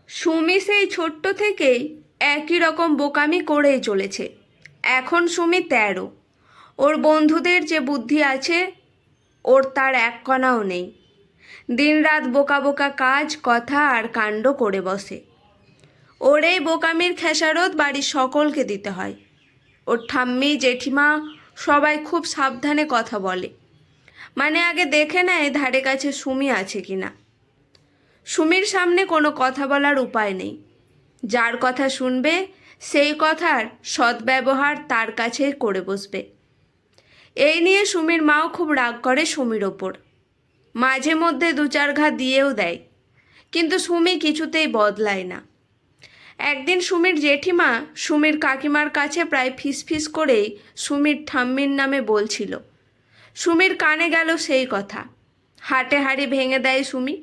সুমি সেই ছোট্ট থেকেই একই রকম বোকামি করেই চলেছে। এখন সুমি 13। ওর বন্ধুদের যে বুদ্ধি আছে ওর তার এক কণাও নেই। দিনরাত বোকা বোকা কাজ কথা আর কাণ্ড করে বসে। ওর এই বোকামির খেসারত বাড়ির সকলকে দিতে হয়। ওর ঠাম্মি জেঠিমা সবাই খুব সাবধানে কথা বলে, মানে আগে দেখে নেয় ধারে কাছে সুমি আছে কিনা। সুমির সামনে কোনো কথা বলার উপায় নেই। যার কথা শুনবে সেই কথার সদ্ব্যবহার তার কাছেই করে বসবে। এই নিয়ে সুমির মাও খুব রাগ করে সুমির ওপর, মাঝে মধ্যে দু চার ঘা দিয়েও দেয়, কিন্তু সুমি কিছুতেই বদলায় না। একদিন সুমির জেঠিমা সুমির কাকিমার কাছে প্রায় ফিসফিস করেই সুমির ঠাম্মির নামে বলছিল। সুমির কানে গেল সেই কথা। হাটে হাড়ি ভেঙে দেয় সুমি,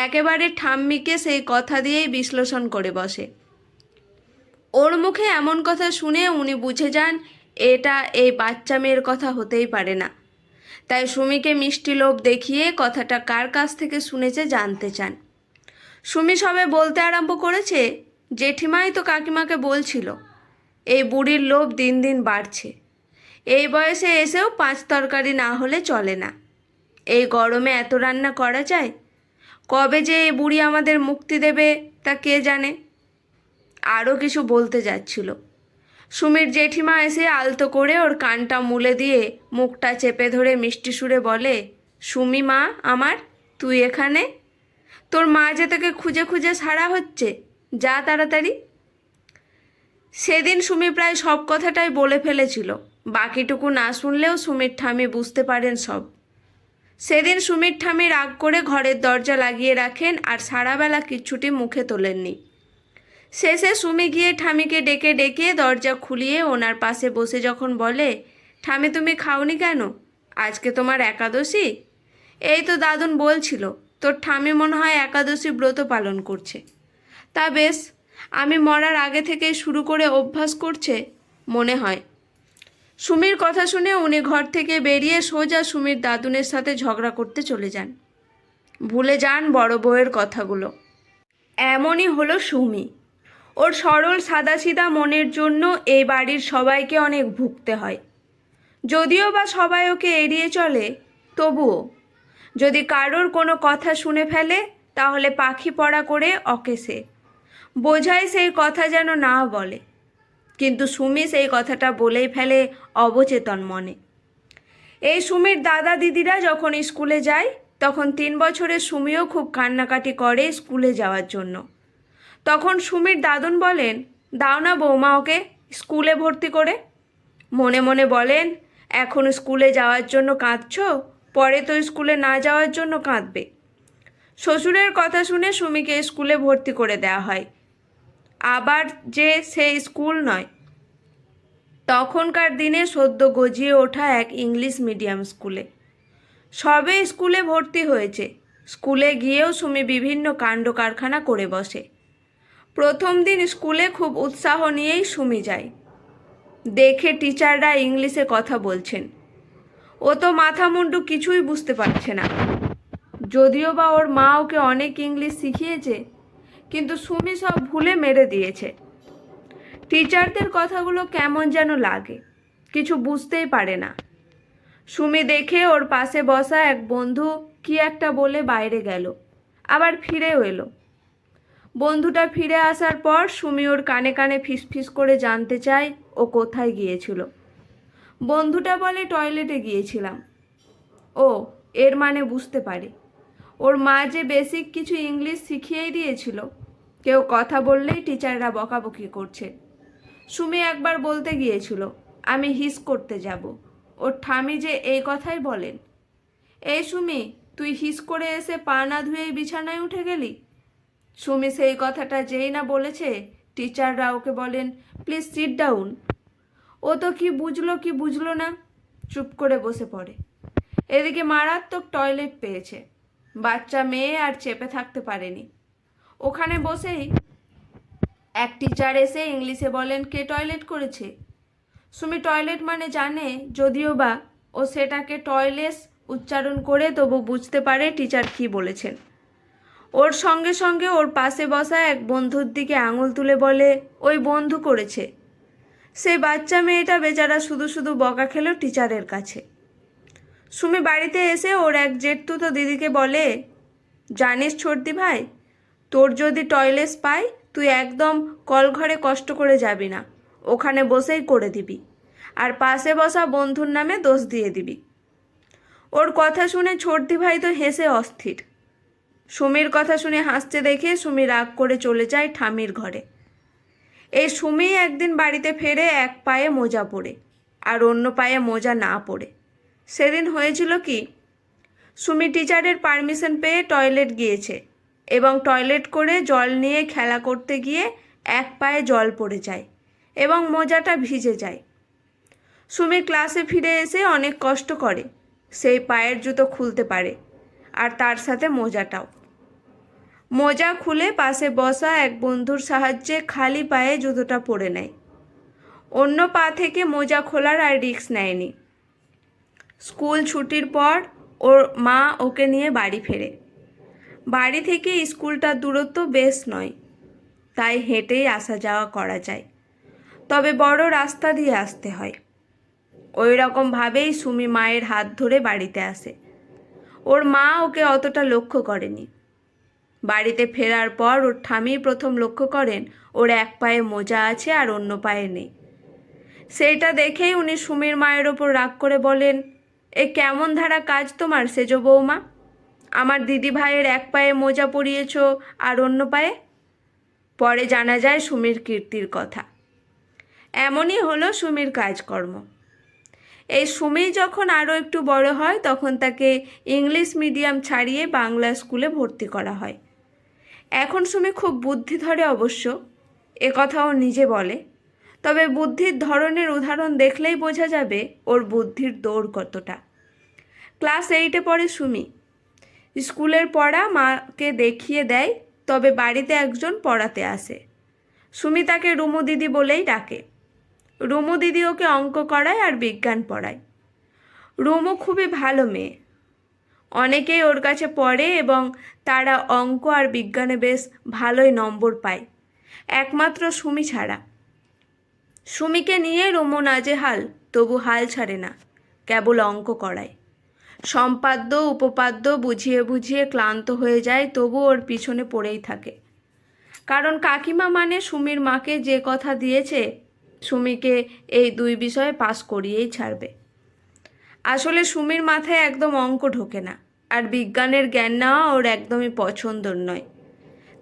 একেবারে ঠাম্মিকে সেই কথা দিয়েই বিশ্লেষণ করে বসে। ওর মুখে এমন কথা শুনে উনি বুঝে যান এটা এই বাচ্চা মেয়ের কথা হতেই পারে না। তাই সুমিকে মিষ্টি লোভ দেখিয়ে কথাটা কার কাছ থেকে শুনেছে জানতে চান। সুমি সবে বলতে আরম্ভ করেছে, জেঠিমাই তো কাকিমাকে বলছিল এই বুড়ির লোভ দিন দিন বাড়ছে। এই বয়সে এসেও 5 তরকারি না হলে চলে না। এই গরমে এত রান্না করা যায়? কবে যে এই বুড়ি আমাদের মুক্তি দেবে তা কে জানে। আরও কিছু বলতে যাচ্ছিল, সুমির জেঠিমা এসে আলতো করে ওর কানটা মুলে দিয়ে মুখটা চেপে ধরে মিষ্টি সুরে বলে, সুমি মা আমার, তুই এখানে? তোর মা যে তোকে খুঁজে খুঁজে সারা হচ্ছে, যা তাড়াতাড়ি। সেদিন সুমি প্রায় সব কথাটাই বলে ফেলেছিল, বাকিটুকু না শুনলেও সুমির ঠামি বুঝতে পারেন সব। সেদিন সুমির ঠামি রাগ করে ঘরের দরজা লাগিয়ে রাখেন আর সারাবেলা কিচ্ছুটি মুখে তোলেননি। শেষে সুমি গিয়ে ঠামিকে ডেকে ডেকে দরজা খুলিয়ে ওনার পাশে বসে যখন বলে, ঠামি তুমি খাওনি কেন? আজকে তোমার একাদশী? এই তো দাদুন বলছিল তোর ঠামি মনে হয় একাদশী ব্রত পালন করছে। তা বেশ, আমি মরার আগে থেকেই শুরু করে অভ্যাস করছে মনে হয়। সুমির কথা শুনে উনি ঘর থেকে বেরিয়ে সোজা সুমির দাদুনের সাথে ঝগড়া করতে চলে যান। ভুলে যান বড় বউয়ের কথাগুলো। এমনই হলো সুমি। ওর সরল সাদাসিধা মনের জন্য এই বাড়ির সবাইকে অনেক ভুগতে হয়। যদিও বা সবাই ওকে এড়িয়ে চলে, তবুও যদি কারোর কোনো কথা শুনে ফেলে তাহলে পাখি পড়া করে অকেসে বোঝায় সেই কথা যেন না বলে। কিন্তু সুমি সেই কথাটা বলেই ফেলে অবচেতন মনে। এই সুমির দাদা দিদিরা যখন স্কুলে যায় তখন 3 বছরের সুমিও খুব কান্নাকাটি করে স্কুলে যাওয়ার জন্য। তখন সুমির দাদুন বলেন, দাও না বৌমা ওকে স্কুলে ভর্তি করে। মনে মনে বলেন, এখন স্কুলে যাওয়ার জন্য কাঁদছো, পরে তো স্কুলে না যাওয়ার জন্য কাঁদবে। শ্বশুরের কথা শুনে সুমিকে স্কুলে ভর্তি করে দেওয়া হয়। আবার যে সেই স্কুল নয়, তখনকার দিনে সদ্য গজিয়ে ওঠা এক ইংলিশ মিডিয়াম স্কুলে। সবে স্কুলে ভর্তি হয়েছে, স্কুলে গিয়েও সুমি বিভিন্ন কাণ্ড কারখানা করে বসে। প্রথম দিন স্কুলে খুব উৎসাহ নিয়েই সুমি যায়। দেখে টিচাররা ইংলিশে কথা বলছেন, ও তো মাথা মুন্ডু কিছুই বুঝতে পারছে না। যদিও বা ওর মা ওকে অনেক ইংলিশ শিখিয়েছে, কিন্তু সুমি সব ভুলে মেরে দিয়েছে। টিচারদের কথাগুলো কেমন যেন লাগে, কিছু বুঝতেই পারে না। সুমি দেখে ওর পাশে বসা এক বন্ধু কি একটা বলে বাইরে গেল, আবার ফিরেও এলো। বন্ধুটা ফিরে আসার পর সুমি ওর কানে কানে ফিসফিস করে জানতে চায় ও কোথায় গিয়েছিল। বন্ধুটা বলে টয়লেটে গিয়েছিলাম। ও এর মানে বুঝতে পারে ওর মা যে বেসিক কিছু ইংলিশ শিখিয়েই দিয়েছিল। কেউ কথা বললেই টিচাররা বকাবকি করছে। সুমি একবার বলতে গিয়েছিল, আমি হিস করতে যাব। ওর ঠামি যে এই কথাই বলেন, এই সুমি তুই হিস করে এসে পা না ধুয়েই বিছানায় উঠে গেলি। সুমি সেই কথাটা যেই না বলেছে, টিচাররা ওকে বলেন, প্লিজ সিট ডাউন। ও তো কি বুঝলো না, চুপ করে বসে পড়ে। এদিকে মারাত্মক টয়লেট পেয়েছে, বাচ্চা মেয়ে আর চেপে থাকতে পারেনি। ওখানে বসেই এক টিচার এসে ইংলিশে বলেন, কে টয়লেট করেছে। সুমি টয়লেট মানে জানে, যদিও বা ও সেটাকে টয়লেস উচ্চারণ করে তবু বুঝতে পারে টিচার কি বলেছেন। ওর সঙ্গে সঙ্গে ওর পাশে বসা এক বন্ধুর দিকে আঙুল তুলে বলে, ওই বন্ধু করেছে। সেই বাচ্চা মেয়েটা বেচারা শুধু শুধু বকা খেলো টিচারের কাছে। সুমি বাড়িতে এসে ওর এক জেঠতুতো দিদিকে বলে, জানিস ছোটদি ভাই, তোর যদি টয়লেট পাই তুই একদম কলঘরে কষ্ট করে যাবি না, ওখানে বসেই করে দিবি, আর পাশে বসা বন্ধুর নামে দোষ দিয়ে দিবি। ওর কথা শুনে ছোটদি ভাই তো হেসে অস্থির। সুমির কথা শুনে হাসতে দেখে সুমি রাগ করে চলে যায় ঠামির ঘরে। এই সুমি একদিন বাড়িতে ফেরে এক পায়ে মোজা পরে আর অন্য পায়ে মোজা না পরে। সেদিন হয়েছিল কি, সুমি টিচারের পারমিশন পেয়ে টয়লেট গিয়েছে এবং টয়লেট করে জল নিয়ে খেলা করতে গিয়ে এক পায়ে জল পড়ে যায় এবং মোজাটা ভিজে যায়। সুমি ক্লাসে ফিরে এসে অনেক কষ্ট করে সেই পায়ের জুতো খুলতে পারে, আর তার সাথে মোজাটাও। মোজা খুলে পাশে বসা এক বন্ধুর সাহায্যে খালি পায়ে জুতোটা পরে নেয়। অন্য পা থেকে মোজা খোলার আর রিস্ক নেয়নি। স্কুল ছুটির পর ওর মা ওকে নিয়ে বাড়ি ফেরে। বাড়ি থেকে স্কুলটার দূরত্ব বেশ নয়, তাই হেঁটেই আসা যাওয়া করা যায়, তবে বড় রাস্তা দিয়ে আসতে হয়। ওই রকমভাবেই সুমি মায়ের হাত ধরে বাড়িতে আসে। ওর মা ওকে অতটা লক্ষ্য করেনি। বাড়িতে ফেরার পর ওর ঠামি প্রথম লক্ষ্য করেন ওর এক পায়ে মোজা আছে আর অন্য পায়ে নেই। সেইটা দেখেই উনি সুমির মায়ের ওপর রাগ করে বলেন, এ কেমন ধারা কাজ তোমার সেজো বৌমা? আমার দিদি ভাইয়ের এক পায়ে মোজা পরিয়েছ আর অন্য পায়ে। পরে জানা যায় সুমির কীর্তির কথা। এমনই হলো সুমির কাজকর্ম। এই সুমি যখন আরও একটু বড় হয় তখন তাকে ইংলিশ মিডিয়াম ছাড়িয়ে বাংলা স্কুলে ভর্তি করা হয়। এখন সুমি খুব বুদ্ধি ধরে অবশ্য, এ কথাও নিজে বলে, তবে বুদ্ধির ধরনের উদাহরণ দেখলেই বোঝা যাবে ওর বুদ্ধির দৌড় কতটা। ক্লাস 8-এ পড়ে সুমি। স্কুলের পড়া মাকে দেখিয়ে দেয়, তবে বাড়িতে একজন পড়াতে আসে। সুমি তাকে রুমু দিদি বলেই ডাকে। রুমু দিদি ওকে অঙ্ক করায় আর বিজ্ঞান পড়ায়। রুমু খুবই ভালো মেয়ে। অনেকেই ওর কাছে পড়ে এবং তারা অঙ্ক আর বিজ্ঞানে বেশ ভালোই নম্বর পায়, একমাত্র সুমি ছাড়া। সুমিকে নিয়ে রুমু নাজেহাল, তবু হাল ছাড়ে না, কেবল অঙ্ক করায়। সম্পাদ্য উপপাদ্য বুঝিয়ে বুঝিয়ে ক্লান্ত হয়ে যায়, তবু ওর পিছনে পড়েই থাকে। কারণ কাকিমা মানে সুমির মাকে যে কথা দিয়েছে, সুমিকে এই দুই বিষয়ে পাস করিয়েই ছাড়বে। আসলে সুমির মাথায় একদম অঙ্ক ঢোকে না, আর বিজ্ঞানের জ্ঞান নেওয়া ওর একদমই পছন্দর নয়,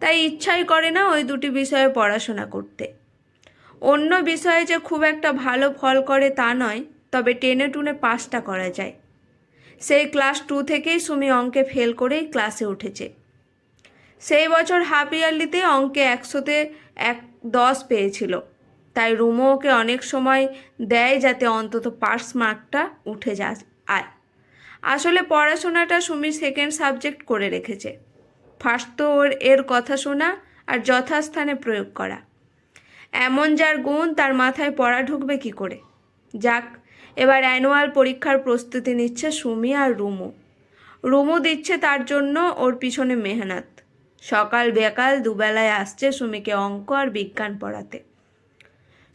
তাই ইচ্ছাই করে না ওই দুটি বিষয়ে পড়াশোনা করতে। অন্য বিষয়ে যে খুব একটা ভালো ফল করে তা নয়, তবে টেনে টুনে পাসটা করা যায়। সেই ক্লাস 2 থেকেই সুমি অঙ্কে ফেল করেই ক্লাসে উঠেছে। সেই বছর হাফ ইয়ারলিতে অঙ্কে 100-তে 10 পেয়েছিল, তাই রুমো ওকে অনেক সময় দেয় যাতে অন্তত পাস মার্কটা উঠে যায়। আসলে পড়াশোনাটা সুমি সেকেন্ড সাবজেক্ট করে রেখেছে। ফার্স্ট তো ওর এর কথা শোনা আর যথাস্থানে প্রয়োগ করা। এমন যার গুণ, তার মাথায় পড়া ঢুকবে কি করে? যাক, এবার অ্যানুয়াল পরীক্ষার প্রস্তুতি নিচ্ছে সুমি আর রুমু। রুমু দিচ্ছে তার জন্য ওর পিছনে মেহনত। সকাল বেকাল দুবেলায় আসছে সুমিকে অঙ্ক আর বিজ্ঞান পড়াতে।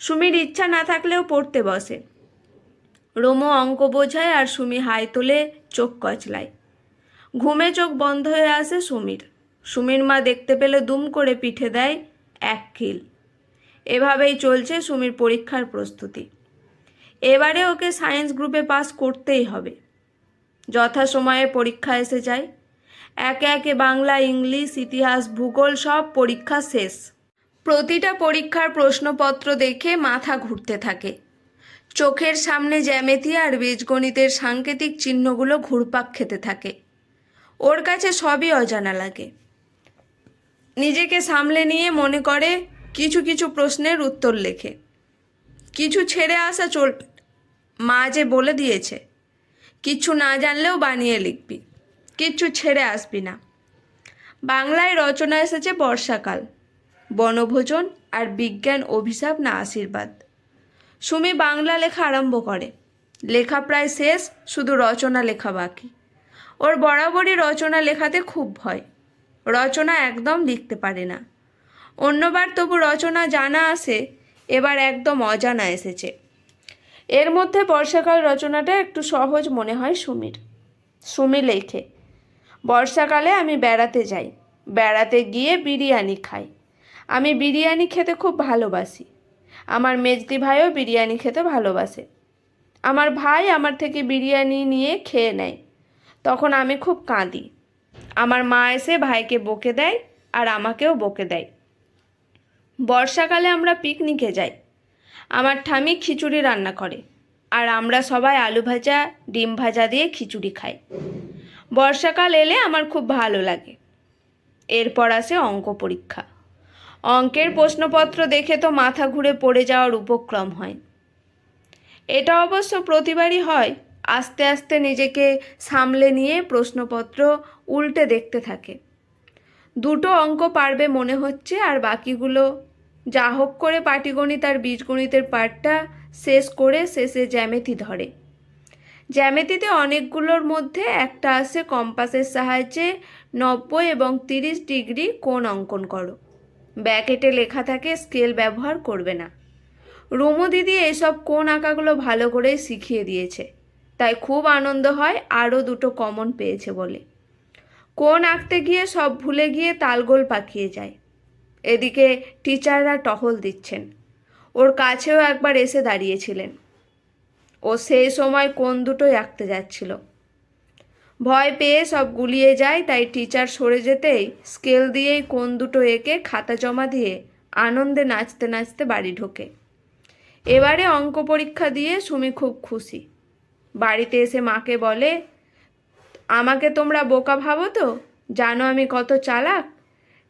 সুমির ইচ্ছা না থাকলেও পড়তে বসে। রুমু অঙ্ক বোঝায় আর সুমি হাই তোলে, চোখ কচলায়। ঘুমে চোখ বন্ধ হয়ে আসে সুমির। সুমির মা দেখতে পেলে দুম করে পিঠে দেয় এক কিল। এভাবেই চলছে সুমির পরীক্ষার প্রস্তুতি। এবারে ওকে সায়েন্স গ্রুপে পাস করতেই হবে। যথাসময়ে পরীক্ষা এসে যায়। একে একে বাংলা, ইংলিশ, ইতিহাস, ভূগোল সব পরীক্ষা শেষ। প্রতিটা পরীক্ষার প্রশ্নপত্র দেখে মাথা ঘুরতে থাকে। চোখের সামনে জ্যামিতি আর বীজগণিতের সাংকেতিক চিহ্নগুলো ঘুরপাক খেতে থাকে। ওর কাছে সবই অজানা লাগে। নিজেকে সামলে নিয়ে মনে করে কিছু কিছু প্রশ্নের উত্তর লেখে। কিছু ছেড়ে আসা চলবে, মা যে বলে দিয়েছে, কিচ্ছু না জানলেও বানিয়ে লিখবি, কিচ্ছু ছেড়ে আসবি না। বাংলায় রচনা এসেছে বর্ষাকাল, বনভোজন আর বিজ্ঞান অভিশাপ না আশীর্বাদ। সুমি বাংলা লেখা আরম্ভ করে। লেখা প্রায় শেষ, শুধু রচনা লেখা বাকি। ওর বরাবরই রচনা লেখাতে খুব ভয়। রচনা একদম লিখতে পারে না। অন্যবার তবু রচনা জানা আসে, এবার একদম অজানা এসেছে। এর মধ্যে বর্ষাকাল রচনাটা একটু সহজ মনে হয় সুমির। সুমি লেখে, বর্ষাকালে আমি বেড়াতে যাই, বেড়াতে গিয়ে বিরিয়ানি খাই। আমি বিরিয়ানি খেতে খুব ভালোবাসি। আমার মেজদি ভাইও বিরিয়ানি খেতে ভালোবাসে। আমার ভাই আমার থেকে বিরিয়ানি নিয়ে খেয়ে নেয়, তখন আমি খুব কাঁদি। আমার মা এসে ভাইকে বকে দেয় আর আমাকেও বকে দেয়। বর্ষাকালে আমরা পিকনিকে যাই। আমার ঠামি খিচুড়ি রান্না করে আর আমরা সবাই আলু ভাজা ডিম ভাজা দিয়ে খিচুড়ি খাই। বর্ষাকাল এলে আমার খুব ভালো লাগে। এরপর আসে অঙ্ক পরীক্ষা। অঙ্কের প্রশ্নপত্র দেখে তো মাথা ঘুরে পড়ে যাওয়ার উপক্রম হয়। এটা অবশ্য প্রতিবারই হয়। আস্তে আস্তে নিজেকে সামলে নিয়ে প্রশ্নপত্র উল্টে দেখতে থাকে। দুটো অঙ্ক পারবে মনে হচ্ছে, আর বাকিগুলো যা হোক করে পাটিগণিত আর বীজগণিতের পার্টটা শেষ করে শেষে জ্যামিতি ধরে। জ্যামিতিতে অনেকগুলোর মধ্যে একটা আসে কম্পাসের সাহায্যে 90 এবং 30 ডিগ্রি কোণ অঙ্কন করো। ব্র্যাকেটে লেখা থাকে স্কেল ব্যবহার করবে না। রুমু দিদি এসব কোণ আঁকাগুলো ভালো করেই শিখিয়ে দিয়েছে, তাই খুব আনন্দ হয় আরও দুটো কমন পেয়েছে বলে। কোণ আঁকতে গিয়ে সব ভুলে গিয়ে তালগোল পাকিয়ে যায়। এদিকে টিচাররা টহল দিচ্ছেন। ওর কাছেও একবার এসে দাঁড়িয়েছিলেন। ও সেই সময় কোণ দুটোই আঁকতে যাচ্ছিল। ভয় পেয়ে সব গুলিয়ে যায়, তাই টিচার সরে যেতেই স্কেল দিয়েই কোণ দুটো এঁকে খাতা জমা দিয়ে আনন্দে নাচতে নাচতে বাড়ি ঢোকে। এবারে অঙ্ক পরীক্ষা দিয়ে সুমি খুব খুশি। বাড়িতে এসে মাকে বলে, আমাকে তোমরা বোকা ভাবো তো, জানো আমি কত চালাক।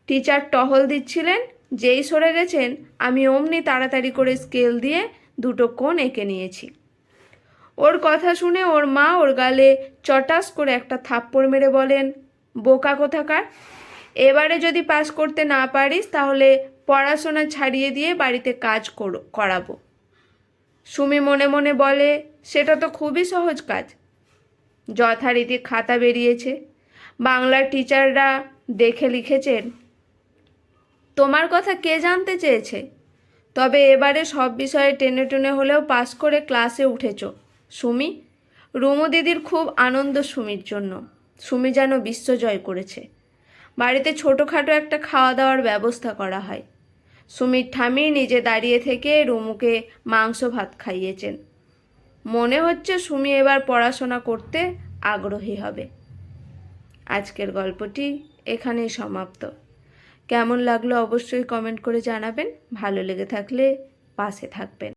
টিচার টহল দিচ্ছিলেন, যেই সরে গেছেন আমি অমনি তাড়াতাড়ি করে স্কেল দিয়ে দুটো কোণ এঁকে নিয়েছি। ওর কথা শুনে ওর মা ওর গালে চটাস করে একটা থাপ্পড় মেরে বলেন, বোকা কোথাকার, এবারে যদি পাস করতে না পারিস তাহলে পড়াশোনা ছাড়িয়ে দিয়ে বাড়িতে কাজ করাবো। সুমি মনে মনে বলে, সেটা তো খুবই সহজ কাজ। যথারীতি খাতা বেরিয়েছে। বাংলার টিচাররা দেখে লিখেছেন, তোমার কথা কে জানতে চেয়েছে, তবে এবারে সব বিষয়ে টেনে টুনে হলেও পাস করে ক্লাসে উঠেছ সুমি। রুমু দিদির খুব আনন্দ সুমির জন্য। সুমি যেন বিশ্বজয় করেছে। বাড়িতে ছোটোখাটো একটা খাওয়া দাওয়ার ব্যবস্থা করা হয়। সুমির ঠামি নিজে দাঁড়িয়ে থেকে রুমুকে মাংস ভাত খাইয়েছেন। মনে হচ্ছে সুমি এবার পড়াশোনা করতে আগ্রহী হবে। আজকের গল্পটি এখানেই সমাপ্ত। কেমন লাগলো অবশ্যই কমেন্ট করে জানাবেন। ভালো লেগে থাকলে পাশে থাকবেন।